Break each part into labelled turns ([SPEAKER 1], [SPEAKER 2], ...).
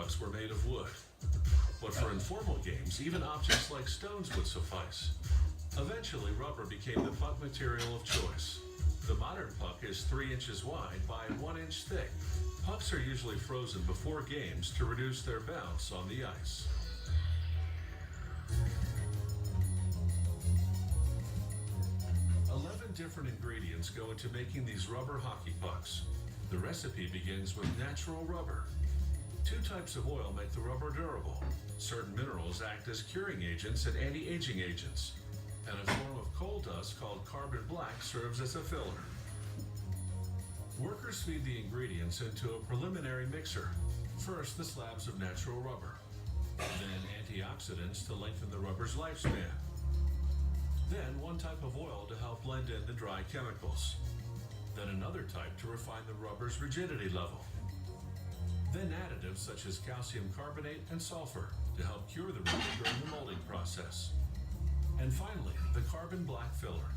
[SPEAKER 1] pucks were made of wood. But for informal games, even objects like stones would suffice. Eventually, rubber became the puck material of choice. The modern puck is 3 inches wide by 1 inch thick. Pucks are usually frozen before games to reduce their bounce on the ice. Different ingredients go into making these rubber hockey pucks. The recipe begins with natural rubber. 2 types of oil make the rubber durable. Certain minerals act as curing agents and anti-aging agents. And a form of coal dust called carbon black serves as a filler. Workers feed the ingredients into a preliminary mixer. First, the slabs of natural rubber. Then antioxidants to lengthen the rubber's lifespan. Then one type of oil to help blend in the dry chemicals. Then another type to refine the rubber's rigidity level. Then additives such as calcium carbonate and sulfur to help cure the rubber during the molding process. And finally, the carbon black filler.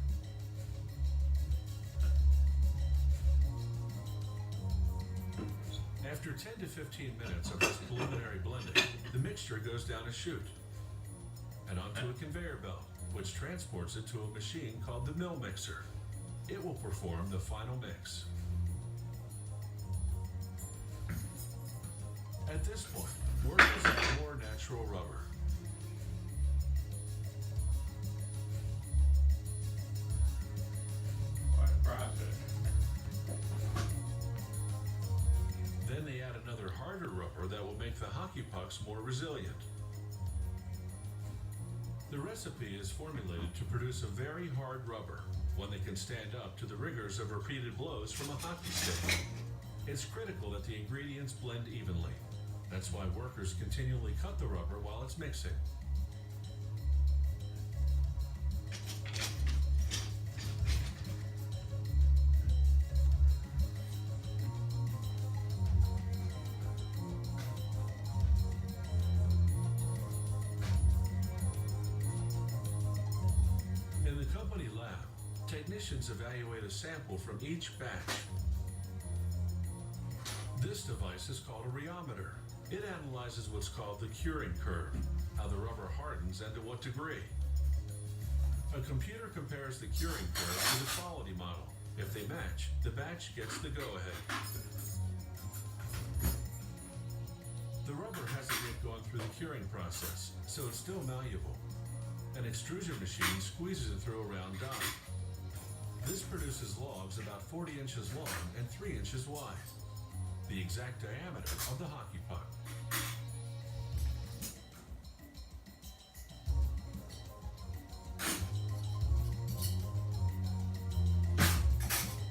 [SPEAKER 1] After 10 to 15 minutes of this preliminary blending, the mixture goes down a chute and onto a conveyor belt, which transports it to a machine called the mill mixer. It will perform the final mix. At this point, workers add more natural rubber.
[SPEAKER 2] Quite a process.
[SPEAKER 1] Then they add another harder rubber that will make the hockey pucks more resilient. The recipe is formulated to produce a very hard rubber, one that can stand up to the rigors of repeated blows from a hockey stick. It's critical that the ingredients blend evenly. That's why workers continually cut the rubber while it's mixing. Technicians evaluate a sample from each batch. This device is called a rheometer. It analyzes what's called the curing curve, how the rubber hardens and to what degree. A computer compares the curing curve to the quality model. If they match, the batch gets the go-ahead. The rubber hasn't yet gone through the curing process, so it's still malleable. An extrusion machine squeezes it through a round die. This produces logs about 40 inches long and 3 inches wide, the exact diameter of the hockey puck.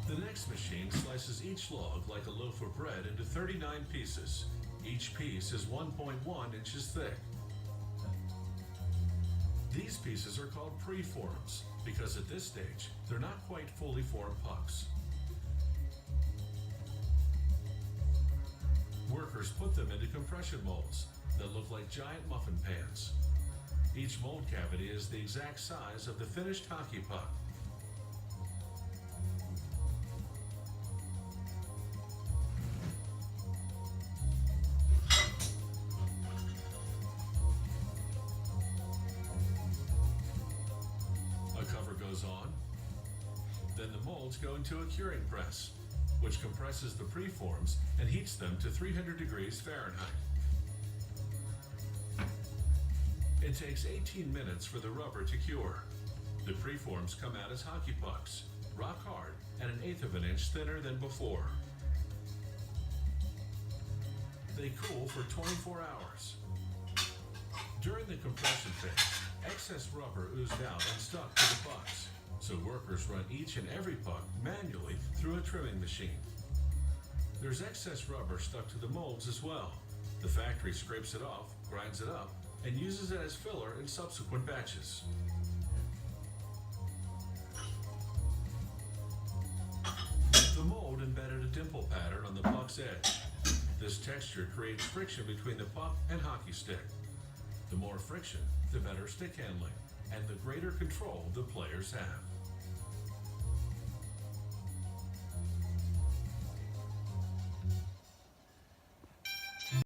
[SPEAKER 1] The next machine slices each log like a loaf of bread into 39 pieces. Each piece is 1.1 inches thick. These pieces are called preforms because at this stage, they're not quite fully formed pucks. Workers put them into compression molds that look like giant muffin pans. Each mold cavity is the exact size of the finished hockey puck. On. Then the molds go into a curing press, which compresses the preforms and heats them to 300 degrees Fahrenheit. It takes 18 minutes for the rubber to cure. The preforms come out as hockey pucks, rock hard and 1/8 of an inch thinner than before. They cool for 24 hours. During the compression phase, excess rubber oozed out and stuck to the pucks, so workers run each and every puck manually through a trimming machine. There's excess rubber stuck to the molds as well. The factory scrapes it off, grinds it up, and uses it as filler in subsequent batches. The mold embedded a dimple pattern on the puck's edge. This texture creates friction between the puck and hockey stick. The more friction, the better stick handling, and the greater control the players have.